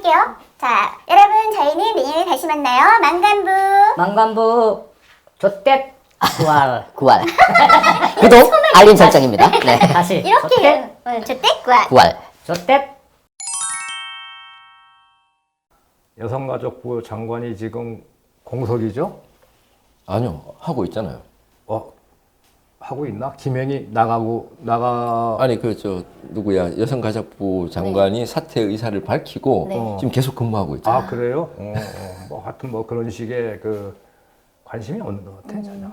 시작할게요. 자, 여러분 저희는 내년에 다시 만나요. 망간부. 망관부 좆댓 구할. 구할. 구독, 알림 설정입니다. 네. 다시 이렇게 저때과 구할. 좆댓. 여성가족부 장관이 지금 공석이죠? 아니요, 하고 있잖아요. 하고 있나? 김행이 나가 아니, 누구야, 여성가족부 장관이 사퇴 의사를 밝히고 네. 지금 계속 근무하고 있잖아요. 그래요? 뭐 하여튼 뭐 그런 식의 그 관심이 없는 것 같아 전혀.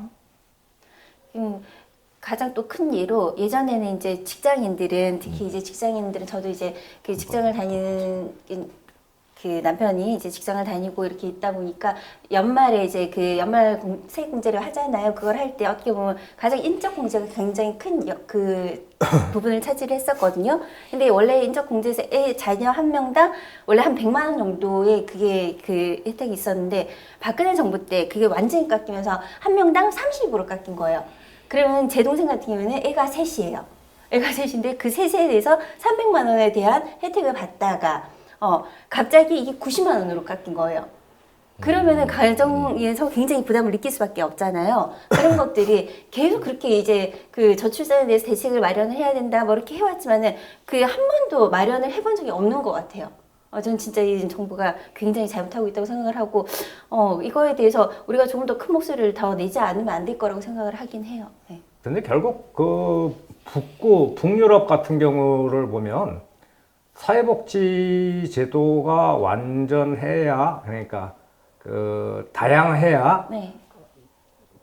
가장 또 큰 예로 예전에는 이제 직장인들은 특히 이제 직장인들은 저도 이제 그 직장을 다니는 그 남편이 이제 직장을 다니고 이렇게 있다 보니까 연말에 이제 그 연말 세액 공제를 하잖아요. 그걸 할 때 어떻게 보면 가장 인적 공제가 굉장히 큰 그 부분을 차지를 했었거든요. 근데 원래 인적 공제에서 자녀 한 명당 원래 한 100만 원 정도의 그게 그 혜택이 있었는데 박근혜 정부 때 그게 완전히 깎이면서 한 명당 30으로 깎인 거예요. 그러면 제 동생 같은 경우는 애가 셋이에요. 애가 셋인데 그 셋에 대해서 300만 원에 대한 혜택을 받다가 갑자기 이게 90만 원으로 깎인 거예요. 그러면은 가정에서 굉장히 부담을 느낄 수밖에 없잖아요. 그런 것들이 계속 그렇게 이제 그 저출산에 대해서 대책을 마련을 해야 된다 뭐 이렇게 해왔지만은 그 한 번도 마련을 해본 적이 없는 것 같아요. 저는 진짜 이 정부가 굉장히 잘못하고 있다고 생각을 하고 이거에 대해서 우리가 조금 더 큰 목소리를 더 내지 않으면 안 될 거라고 생각을 하긴 해요. 네. 근데 결국 그 북유럽 같은 경우를 보면 사회복지 제도가 완전해야 그러니까 그 다양해야 네.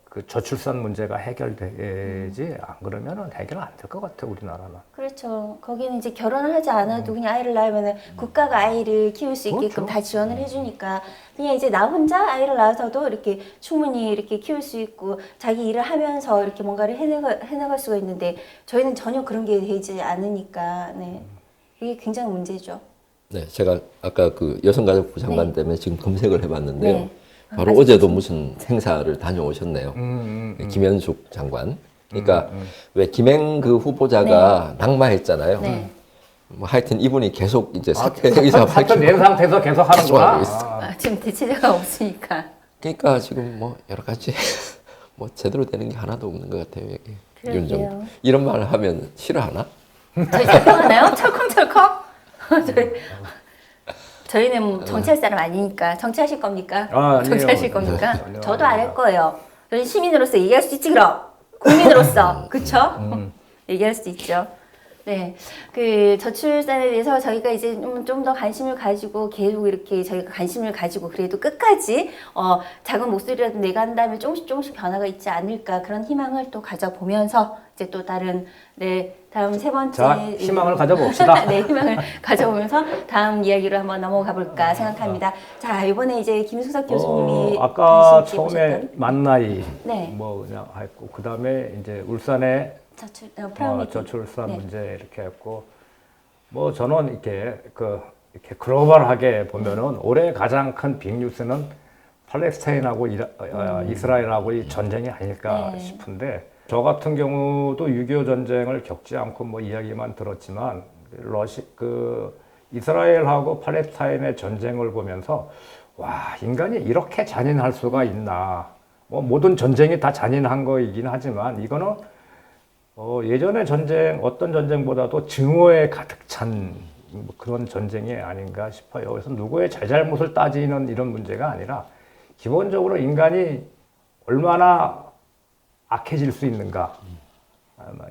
그 저출산 문제가 해결되지 안 그러면은 해결 안 될 것 같아 우리나라는. 그렇죠. 거기는 이제 결혼을 하지 않아도 그냥 아이를 낳으면은 국가가 아이를 키울 수 있게끔 그렇죠. 다 지원을 해주니까 그냥 이제 나 혼자 아이를 낳아서도 이렇게 충분히 이렇게 키울 수 있고 자기 일을 하면서 이렇게 뭔가를 해나갈 수가 있는데 저희는 전혀 그런 게 되지 않으니까 네. 이게 굉장히 문제죠. 네, 제가 아까 그 여성가족부 장관 네. 때문에 지금 검색을 해봤는데요. 네. 바로 어제도 무슨 행사를 다녀오셨네요. 김현숙 장관. 그러니까 왜 김행 그 후보자가 낙마했잖아요. 네. 뭐 하여튼 이분이 계속 이제 사퇴 의사 사건 밝히고 낸 상태에서 계속 계속 하는구나. 하고 있어. 지금 대체제가 없으니까. 그러니까 지금 뭐 여러 가지 뭐 제대로 되는 게 하나도 없는 것 같아요. 여기. 윤 그러게요. 정부. 이런 말을 하면 싫어하나? 저희 설명하나요? 철컹철컹? 저희는 뭐 정치할 사람 아니니까 정치하실 겁니까? 아니에요. 정치하실 겁니까? 전혀 저도 안 할 거예요. 저는 시민으로서 얘기할 수 있지 그럼 국민으로서 그쵸? 얘기할 수 있죠. 네, 그 저출산에 대해서 저희가 이제 좀 더 관심을 가지고 계속 이렇게 저희가 관심을 가지고 그래도 끝까지 작은 목소리라도 내가 한다면 조금씩 변화가 있지 않을까 그런 희망을 또 가져보면서 이제 또 다른 다음 세 번째 자, 희망을 가져봅시다. 네, 희망을 가져보면서 다음 이야기로 한번 넘어가 볼까 생각합니다. 자, 이번에 이제 김수석 교수님이 아까 관심 있게 처음에 보셨던 만나이 네. 뭐 그냥 했고 그 다음에 이제 울산에 프라우미티. 저출산 네. 문제 이렇게 했고 뭐 저는 이렇게 이렇게 글로벌하게 보면은 올해 가장 큰 빅뉴스는 팔레스타인하고 이스라엘하고의 전쟁이 아닐까 네. 싶은데 저 같은 경우도 6.25 전쟁을 겪지 않고 뭐 이야기만 들었지만 이스라엘하고 팔레스타인의 전쟁을 보면서 와 인간이 이렇게 잔인할 수가 있나 뭐 모든 전쟁이 다 잔인한 거이긴 하지만 이거는 예전의 전쟁 어떤 전쟁보다도 증오에 가득 찬 그런 전쟁이 아닌가 싶어요. 그래서 누구의 잘잘못을 따지는 이런 문제가 아니라 기본적으로 인간이 얼마나 악해질 수 있는가.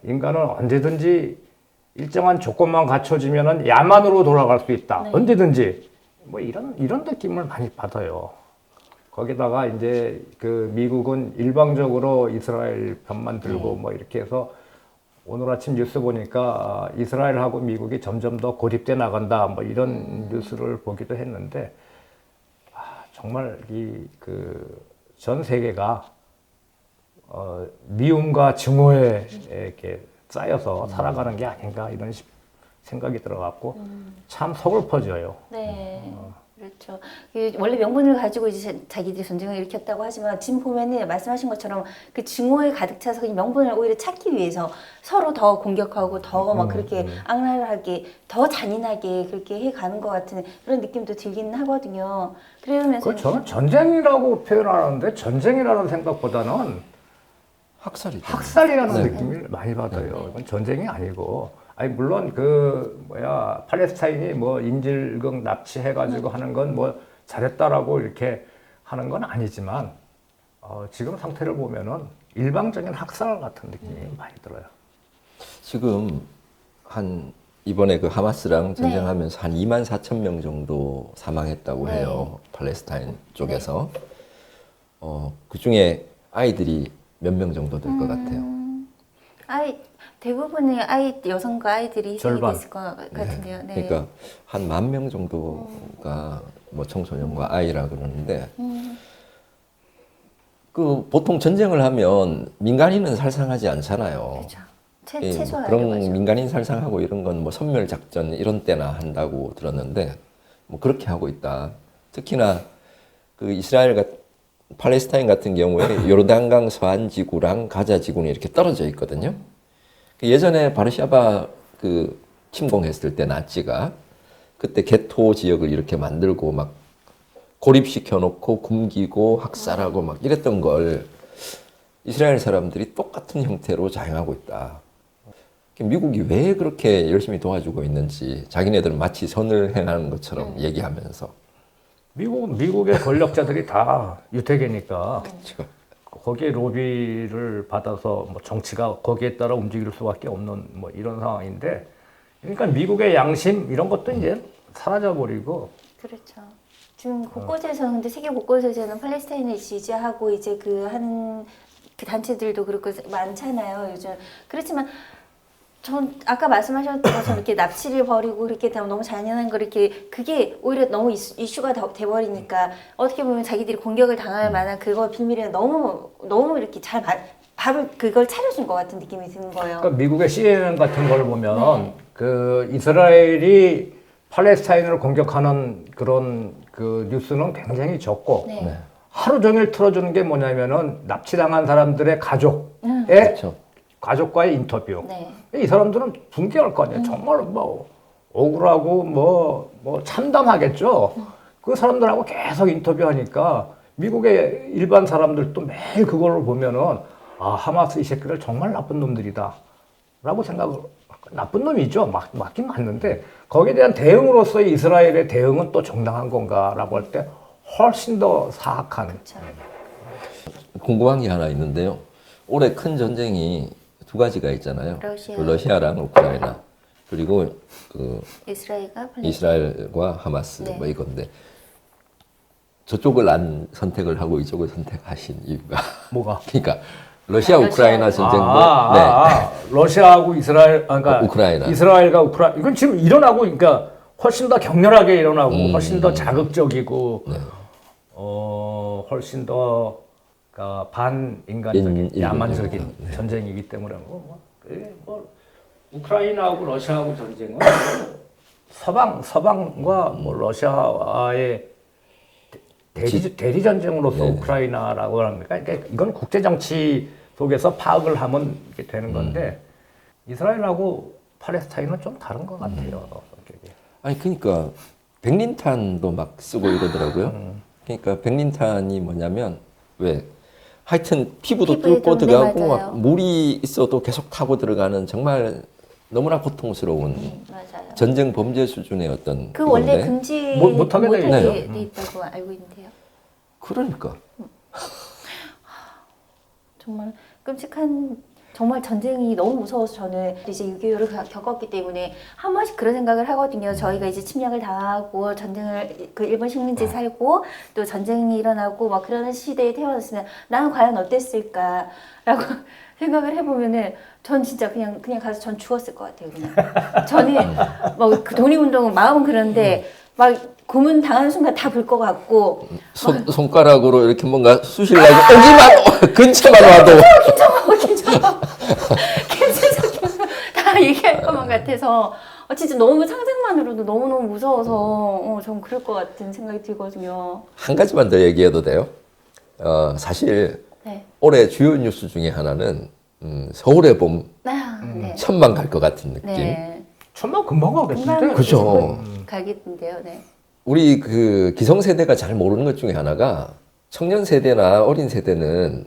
인간은 언제든지 일정한 조건만 갖춰지면 야만으로 돌아갈 수 있다. 네. 언제든지 뭐 이런 느낌을 많이 받아요. 거기다가 이제 그 미국은 일방적으로 이스라엘 편만 들고 뭐 이렇게 해서 오늘 아침 뉴스 보니까 이스라엘하고 미국이 점점 더 고립돼 나간다 뭐 이런 뉴스를 보기도 했는데 정말 전 세계가 미움과 증오에 이렇게 쌓여서 살아가는 게 아닌가 이런 생각이 들어갖고 참 서글퍼져요. 네. 그렇죠. 원래 명분을 가지고 이제 자기들이 전쟁을 일으켰다고 하지만 지금 보면은 말씀하신 것처럼 그 증오에 가득 차서 그 명분을 오히려 찾기 위해서 서로 더 공격하고 더 막 그렇게 악랄하게 더 잔인하게 그렇게 해가는 것 같은 그런 느낌도 들기는 하거든요. 그러면서 그 저는 전쟁이라고 표현하는데 전쟁이라는 생각보다는 학살이죠. 학살이라는 네. 느낌을 많이 받아요. 이건 전쟁이 아니고, 아니 물론 그 팔레스타인이 뭐 인질극 납치해가지고 하는 건 뭐 잘했다라고 이렇게 하는 건 아니지만 지금 상태를 보면은 일방적인 학살 같은 느낌이 많이 들어요. 지금 이번에 그 하마스랑 전쟁하면서 한 2만 4천 명 정도 사망했다고 네. 해요. 팔레스타인 쪽에서. 그 중에 아이들이 몇 명 정도 될 것 같아요. 대부분의 여성과 아이들이 희생이 절반. 됐을 것 같은데요. 네. 그러니까 한 10,000명 정도가 뭐 청소년과 아이라 그러는데 그 보통 전쟁을 하면 민간인은 살상하지 않잖아요. 그렇죠. 예, 최소한 그런 민간인 살상하고 이런 건 뭐 선멸 작전 이런 때나 한다고 들었는데 뭐 그렇게 하고 있다. 특히나 그 팔레스타인 같은 경우에 요르단강 서안 지구랑 가자 지구는 이렇게 떨어져 있거든요. 예전에 바르샤바 그 침공했을 때 나치가 그때 게토 지역을 이렇게 만들고 막 고립시켜 놓고 굶기고 학살하고 막 이랬던 걸 이스라엘 사람들이 똑같은 형태로 자행하고 있다. 미국이 왜 그렇게 열심히 도와주고 있는지 자기네들은 마치 선을 행하는 것처럼 얘기하면서 미국의 권력자들이 다 유태계니까 그렇죠. 거기에 로비를 받아서 뭐 정치가 거기에 따라 움직일 수밖에 없는 뭐 이런 상황인데, 그러니까 미국의 양심 이런 것도 이제 사라져 버리고. 그렇죠. 지금 곳곳에서 근데 세계 곳곳에서는 팔레스타인을 지지하고 이제 하는 그 단체들도 그렇고 많잖아요. 요즘 그렇지만 전 아까 말씀하셨던 것처럼 이렇게 납치를 벌이고 이렇게 너무 잔인한 거 이렇게 그게 오히려 너무 이슈가 돼버리니까 어떻게 보면 자기들이 공격을 당할 만한 그거 비밀에 너무 이렇게 잘 밥을 그걸 차려준 것 같은 느낌이 드는 거예요. 그러니까 미국의 CNN 같은 걸 보면 네. 그 이스라엘이 팔레스타인을 공격하는 그런 그 뉴스는 굉장히 적고 네. 하루 종일 틀어주는 게 뭐냐면은 납치당한 사람들의 가족의 그렇죠. 가족과의 인터뷰. 네. 이 사람들은 분개할 거 아니에요. 정말 뭐 억울하고 뭐 참담하겠죠. 그 사람들하고 계속 인터뷰하니까 미국의 일반 사람들도 매일 그걸 보면은 하마스 이 새끼들 정말 나쁜 놈들이다 라고 생각을, 나쁜 놈이죠. 맞긴 맞는데 거기에 대한 대응으로서의 이스라엘의 대응은 또 정당한 건가 라고 할 때 훨씬 더 사악한. 그렇죠. 궁금한 게 하나 있는데요. 올해 큰 전쟁이 두 가지가 있잖아요. 러시아. 그 러시아랑 우크라이나 그리고 그 이스라엘과 이스라엘과 하마스 네. 뭐 이건데 저쪽을 안 선택을 하고 이쪽을 선택하신 이유가 뭐가? 그러니까 러시아 우크라이나 전쟁도 러시아하고 이스라엘, 그러니까 우크라이나. 이스라엘과 우크라이나, 이건 지금 일어나고, 그러니까 훨씬 더 격렬하게 일어나고, 훨씬 더 자극적이고, 네. 훨씬 더 그러니까 반인간적인 야만적인 네. 전쟁이기 때문에 우크라이나하고 러시아하고 전쟁은 서방과 뭐 러시아와의 대리 전쟁으로서 네. 우크라이나라고 합니까? 그러니까 이건 국제 정치 속에서 파악을 하면 이렇게 되는 건데 이스라엘하고 팔레스타인은 좀 다른 것 같아요. 성격이. 아니 그러니까 백린탄도 막 쓰고 이러더라고요. 그러니까 백린탄이 뭐냐면 왜 하여튼 피부도 피부에 뚫고 좀, 들어가고 네, 맞아요. 막 물이 있어도 계속 타고 들어가는 정말 너무나 고통스러운 맞아요. 전쟁 범죄 수준의 어떤 그 원래 이건데. 금지 못하게 돼 있어요. 돼 있다고 알고 있는데요. 그러니까 정말 끔찍한 정말 전쟁이 너무 무서워서 저는 이제 6.25를 겪었기 때문에 한 번씩 그런 생각을 하거든요. 저희가 이제 침략을 당하고 전쟁을 그 일본 식민지에 살고 또 전쟁이 일어나고 막 그러는 시대에 태어났으면 나는 과연 어땠을까라고 생각을 해보면은 전 진짜 그냥 가서 전 죽었을 것 같아요. 그냥 저는 뭐 그 독립운동은 마음은 그런데 막 고문 당하는 순간 다 불 것 같고 손가락으로 이렇게 뭔가 쑤시려고 오기만 근처만 와도 괜찮아 다 얘기할 것만 같아서 진짜 너무 상상만으로도 너무너무 무서워서 전 그럴 것 같은 생각이 들거든요. 한 가지만 더 얘기해도 돼요? 사실 네. 올해 주요 뉴스 중에 하나는 서울의 봄 네. 천만 갈 것 같은 느낌. 네. 천만 금방 가겠는데? 금방 그죠. 가겠는데요. 네. 우리 그 기성세대가 잘 모르는 것 중에 하나가 청년 세대나 어린 세대는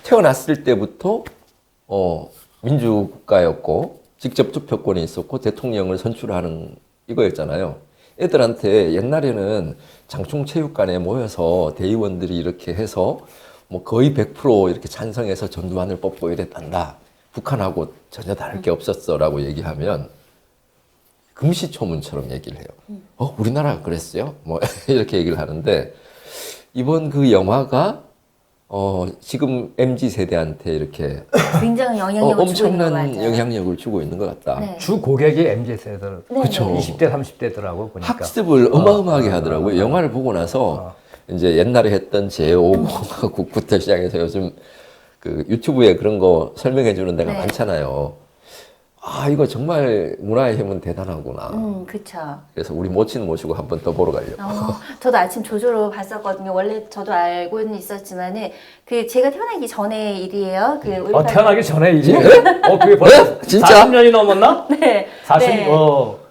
태어났을 때부터 민주국가였고 직접 투표권이 있었고 대통령을 선출하는 이거였잖아요. 애들한테 옛날에는 장충체육관에 모여서 대의원들이 이렇게 해서 뭐 거의 100% 이렇게 찬성해서 전두환을 뽑고 이랬단다. 북한하고 전혀 다를 게 없었어라고 얘기하면 금시초문처럼 얘기를 해요. 우리나라가 그랬어요? 뭐 이렇게 얘기를 하는데 이번 그 영화가 지금 MZ 세대한테 이렇게 굉장히 영향력을 주고 있는 것 엄청난 같아요. 영향력을 주고 있는 것 같다. 네. 주 고객이 MZ세대들. 네, 그쵸. 네. 20대, 30대더라고 보니까. 학습을 어마어마하게 하더라고요. 영화를 보고 나서 이제 옛날에 했던 제5공화국부터 시작해서 요즘 그 유튜브에 그런 거 설명해 주는 데가 네. 많잖아요. 이거 정말 문화의 힘은 대단하구나. 그쵸. 그래서 우리 모친 모시고 한 번 더 보러 가려고. 저도 아침 조조로 봤었거든요. 원래 저도 알고는 있었지만은 그 제가 태어나기 전에 일이에요. 그 태어나기 전에 일이? 그게 벌써 진짜? 40년이 넘었나? 네. 40, 네.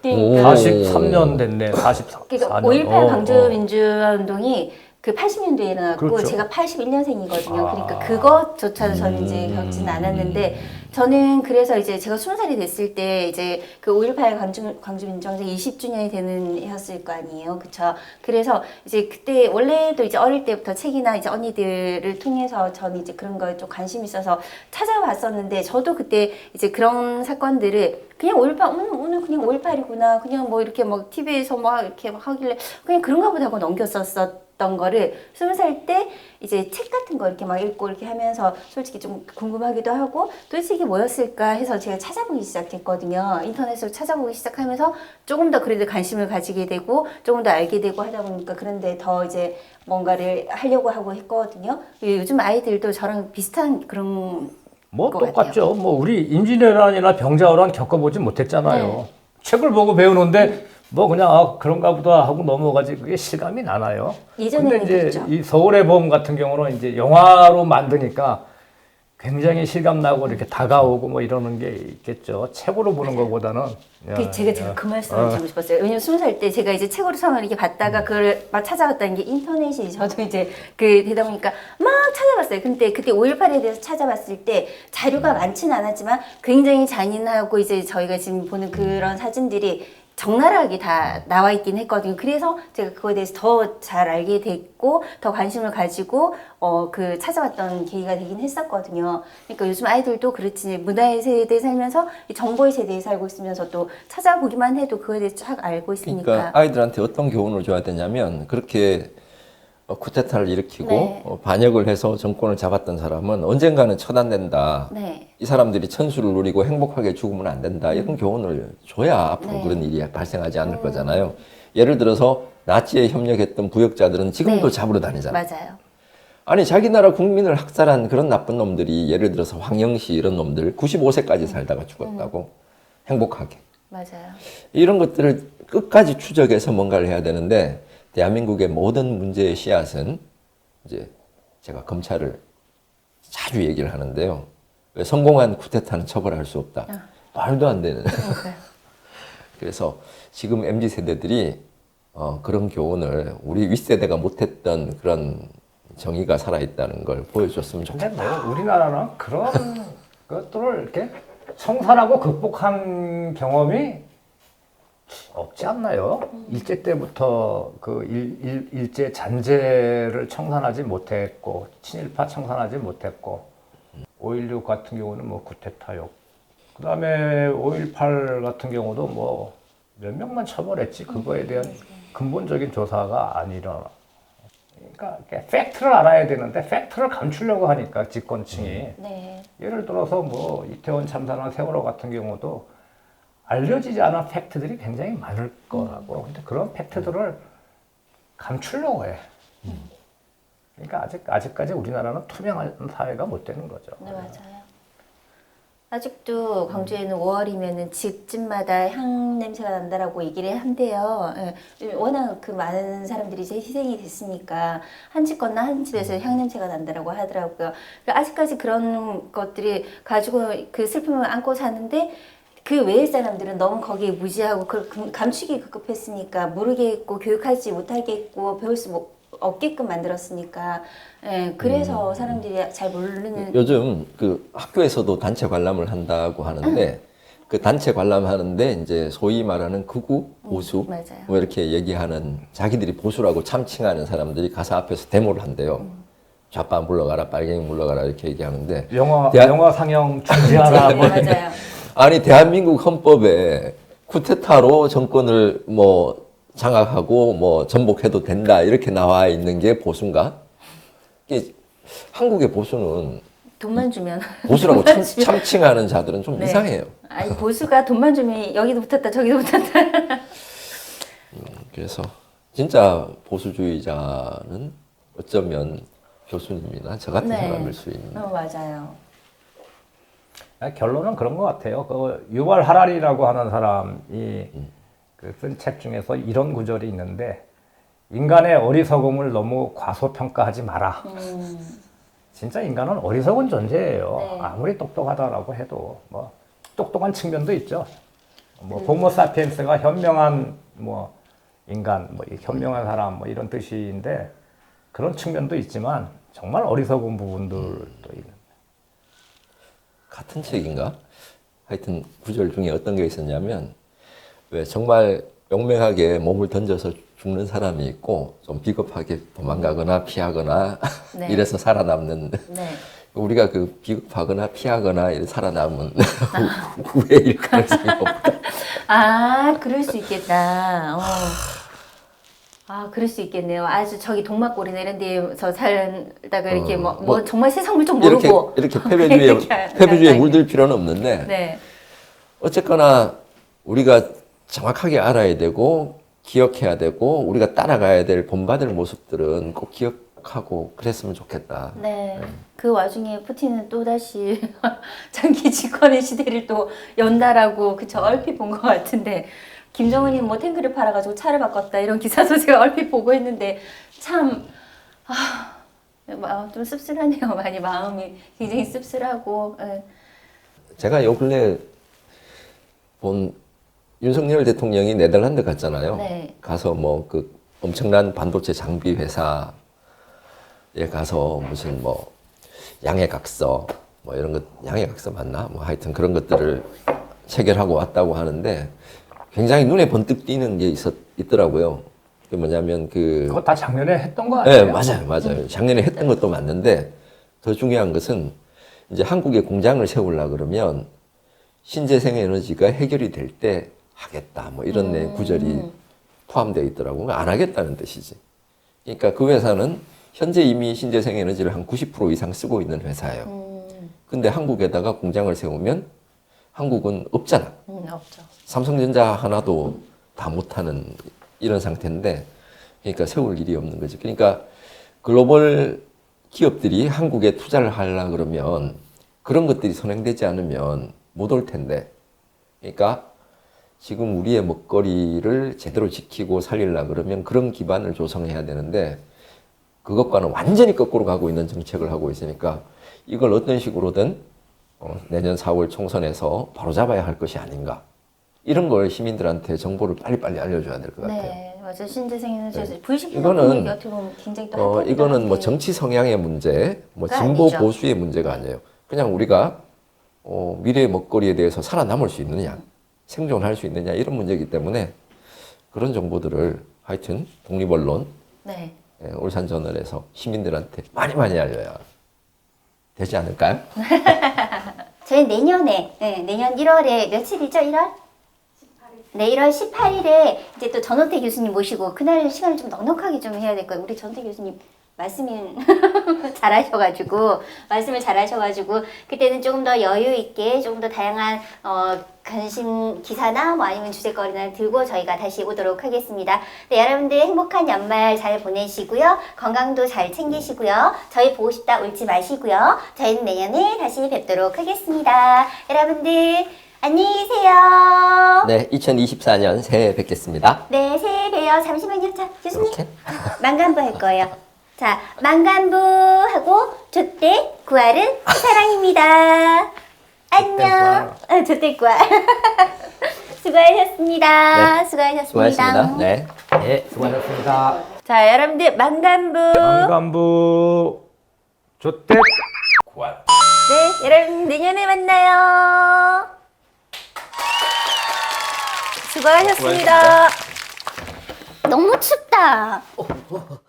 그러니까. 43년 됐네. 44년. 그러니까 5.18 광주민주화 운동이 그 80년도에 일어났고 그렇죠. 제가 81년생이거든요. 그러니까 그것조차도 저는 이제 겪지는 않았는데 저는 그래서 이제 제가 20살이 됐을 때 이제 그 5.18 광주민주항쟁 20주년이 되는 해였을 거 아니에요. 그쵸? 그래서 이제 그때 원래도 이제 어릴 때부터 책이나 이제 언니들을 통해서 저는 이제 그런 거에 좀 관심이 있어서 찾아봤었는데 저도 그때 이제 그런 사건들을 그냥 5.18 오늘 그냥 5.18이구나 그냥 뭐 이렇게 막 TV에서 막 이렇게 막 하길래 그냥 그런가 보다 하고 넘겼었던 거를 20살 때 이제 책 같은 거 이렇게 막 읽고 이렇게 하면서 솔직히 좀 궁금하기도 하고 도대체 이게 뭐였을까 해서 제가 찾아보기 시작했거든요. 인터넷으로 찾아보기 시작하면서 조금 더 그래도 관심을 가지게 되고 조금 더 알게 되고 하다 보니까 그런데 더 이제 뭔가를 하려고 하고 했거든요. 요즘 아이들도 저랑 비슷한 그런 뭐 것 똑같죠. 뭐 우리 임진왜란이나 병자호란 겪어보지 못했잖아요. 네. 책을 보고 배우는데 뭐 그냥 그런가 보다 하고 넘어가지 그게 실감이 나나요? 예전에는 근데 이제 그랬죠. 이 서울의 봄 같은 경우는 이제 영화로 만드니까 굉장히 실감나고 이렇게 다가오고 뭐 이러는 게 있겠죠. 책으로 보는 것보다는. 제가 그 말씀을 드리고 싶었어요. 왜냐면 20살 때 제가 이제 책으로 처음에 이렇게 봤다가 그걸 막 찾아봤다는 게 인터넷이 저도 이제 그 되다 보니까 막 찾아봤어요. 근데 그때 5.18에 대해서 찾아봤을 때 자료가 많지는 않았지만 굉장히 잔인하고 이제 저희가 지금 보는 그런 사진들이 적나라하게 다 나와 있긴 했거든요. 그래서 제가 그거에 대해서 더 잘 알게 됐고 더 관심을 가지고 그 찾아봤던 계기가 되긴 했었거든요. 그러니까 요즘 아이들도 그렇지 문화의 세대에 살면서 이 정보의 세대에 살고 있으면서 또 찾아보기만 해도 그거에 대해서 쫙 알고 있으니까. 그러니까 아이들한테 어떤 교훈을 줘야 되냐면 그렇게 쿠데타를 일으키고 네. 반역을 해서 정권을 잡았던 사람은 언젠가는 처단된다. 네. 이 사람들이 천수를 누리고 행복하게 죽으면 안 된다. 이런 교훈을 줘야 앞으로 네. 그런 일이 발생하지 않을 거잖아요. 예를 들어서 나치에 협력했던 부역자들은 지금도 네. 잡으러 다니잖아요. 맞아요. 아니 자기 나라 국민을 학살한 그런 나쁜 놈들이 예를 들어서 황영시 이런 놈들 95세까지 살다가 죽었다고 행복하게. 맞아요. 이런 것들을 끝까지 추적해서 뭔가를 해야 되는데 대한민국의 모든 문제의 씨앗은 이제 제가 검찰을 자주 얘기를 하는데요. 왜 성공한 쿠데타는 처벌할 수 없다. 말도 안 되는. 그래서 지금 MZ 세대들이 그런 교훈을 우리 윗세대가 못했던 그런 정의가 살아있다는 걸 보여줬으면 근데 좋겠다. 뭐 우리나라는 그런 것들을 이렇게 청산하고 극복한 경험이 없지 않나요? 일제 때부터 그 일제 잔재를 청산하지 못했고 친일파 청산하지 못했고 5.16 같은 경우는 뭐 쿠데타였고 그 다음에 5.18 같은 경우도 뭐 몇 명만 처벌했지 그거에 대한 근본적인 조사가 안 일어나. 그러니까 팩트를 알아야 되는데 팩트를 감추려고 하니까 집권층이 네. 예를 들어서 뭐 이태원 참사나 세월호 같은 경우도 알려지지 않은 팩트들이 굉장히 많을 거라고. 근데 그런 팩트들을 감추려고 해. 그러니까 아직까지 우리나라는 투명한 사회가 못 되는 거죠. 네, 맞아요. 아직도 광주에는 5월이면은 집집마다 향 냄새가 난다라고 얘기를 한대요. 예. 워낙 그 많은 사람들이 이제 희생이 됐으니까 한 집 건너 한 집에서 향 냄새가 난다라고 하더라고요. 아직까지 그런 것들이 가지고 그 슬픔을 안고 사는데 그 외의 사람들은 너무 거기에 무지하고 감추기 급급했으니까 모르겠고 교육하지 못하겠고 배울 수 없게끔 만들었으니까 예, 그래서 사람들이 잘 모르는 요즘 그 학교에서도 단체 관람을 한다고 하는데 그 단체 관람하는데 이제 소위 말하는 극우 보수 맞아요. 뭐 이렇게 얘기하는 자기들이 보수라고 참칭하는 사람들이 가서 앞에서 데모를 한대요. 좌파 물러가라, 빨갱이 물러가라 이렇게 얘기하는데 영화 상영 중지하라. 뭐. 맞아요. 아니 대한민국 헌법에 쿠데타로 정권을 뭐 장악하고 뭐 전복해도 된다 이렇게 나와 있는 게 보수인가? 이게 한국의 보수는 돈만 주면 보수라고 돈만 주면. 참칭하는 자들은 좀 네. 이상해요. 아니 보수가 돈만 주면 여기도 붙었다 저기도 붙었다. 그래서 진짜 보수주의자는 어쩌면 교수님이나 저 같은 네. 사람일 수 있는. 맞아요. 결론은 그런 것 같아요. 그 유발 하라리라고 하는 사람이 그 쓴 책 중에서 이런 구절이 있는데 인간의 어리석음을 너무 과소평가하지 마라. 진짜 인간은 어리석은 존재예요. 네. 아무리 똑똑하다라고 해도 뭐 똑똑한 측면도 있죠. 뭐 호모 사피엔스가 현명한 뭐 인간, 뭐 현명한 사람 뭐 이런 뜻인데 그런 측면도 있지만 정말 어리석은 부분들도 있는. 같은 책인가? 하여튼 구절 중에 어떤 게 있었냐면 왜 정말 용맹하게 몸을 던져서 죽는 사람이 있고 좀 비겁하게 도망가거나 피하거나 네. 이래서 살아남는 네. 우리가 그 비겁하거나 피하거나 이래 살아남은 후회일 가능성이 없다. 아 그럴 수 있겠다. 아 그럴 수 있겠네요. 아주 저기 동막골이나 이런 데서 살다가 이렇게 뭐 정말 세상 물 좀 모르고 이렇게 패배주의에 물들 필요는 없는데 네. 어쨌거나 우리가 정확하게 알아야 되고 기억해야 되고 우리가 따라가야 될 본받을 모습들은 꼭 기억하고 그랬으면 좋겠다. 네. 그 와중에 푸틴은 또 다시 장기 집권의 시대를 또 연다라고 그저 얼핏 본 것 같은데 김정은이 뭐 탱크를 팔아가지고 차를 바꿨다 이런 기사도 제가 얼핏 보고 했는데 참 좀 씁쓸하네요. 많이 마음이 굉장히 씁쓸하고. 예. 제가 요 근래 본 윤석열 대통령이 네덜란드 갔잖아요. 네. 가서 뭐 그 엄청난 반도체 장비 회사에 가서 무슨 뭐 양해각서 뭐 이런 것 양해각서 맞나? 뭐 하여튼 그런 것들을 체결하고 왔다고 하는데 굉장히 눈에 번뜩 띄는 게 있더라고요. 그게 뭐냐면 그거 다 작년에 했던 거 네, 아니에요? 맞아요. 작년에 했던 것도 맞는데 더 중요한 것은 이제 한국에 공장을 세우려 그러면 신재생 에너지가 해결이 될 때 하겠다. 뭐 이런 내 구절이 포함되어 있더라고요. 안 하겠다는 뜻이지. 그러니까 그 회사는 현재 이미 신재생 에너지를 한 90% 이상 쓰고 있는 회사예요. 근데 한국에다가 공장을 세우면 한국은 없잖아. 없죠. 삼성전자 하나도 다 못하는 이런 상태인데 그러니까 세울 일이 없는 거죠. 그러니까 글로벌 기업들이 한국에 투자를 하려 그러면 그런 것들이 선행되지 않으면 못 올 텐데 그러니까 지금 우리의 먹거리를 제대로 지키고 살리려 그러면 그런 기반을 조성해야 되는데 그것과는 완전히 거꾸로 가고 있는 정책을 하고 있으니까 이걸 어떤 식으로든 내년 4월 총선에서 바로잡아야 할 것이 아닌가. 이런 걸 시민들한테 정보를 빨리빨리 알려줘야 될 것 같아요. 네, 맞아요. 신재생에너지 네. V10 이거는 어떻게 보면 굉장히 또 핫한 이거는 뭐 건데. 정치 성향의 문제, 뭐 그거 진보 아니죠. 보수의 문제가 아니에요. 그냥 우리가 미래의 먹거리에 대해서 살아남을 수 있느냐, 생존할 수 있느냐 이런 문제이기 때문에 그런 정보들을 하여튼 독립언론, 네. 울산저널에서 시민들한테 많이 알려야 되지 않을까요? 저희 내년에, 내년 1월에 며칠이죠? 1월? 네, 1월 18일에 이제 또 전호태 교수님 모시고 그날 시간을 좀 넉넉하게 좀 해야 될 거예요. 우리 전호태 교수님 말씀을 잘하셔가지고 그때는 조금 더 여유 있게 조금 더 다양한 관심 기사나 뭐 아니면 주제거리나 들고 저희가 다시 오도록 하겠습니다. 네, 여러분들 행복한 연말 잘 보내시고요. 건강도 잘 챙기시고요. 저희 보고 싶다 울지 마시고요. 저희는 내년에 다시 뵙도록 하겠습니다. 여러분들 안녕히 계세요. 네, 2024년 새해 뵙겠습니다. 네, 새해 봬요. 잠시만요. 자, 교수님. 이렇게? 만간부 할 거예요. 자, 만간부 하고 조대 구할은 사랑입니다. 안녕. 조대 구할. 수고하셨습니다. 네. 수고하셨습니다. 수고하셨습니다. 네. 네, 수고하셨습니다. 자, 여러분들 만간부. 만간부 조대 네, 여러분 내년에 만나요. 수고하셨습니다. 너무 춥다.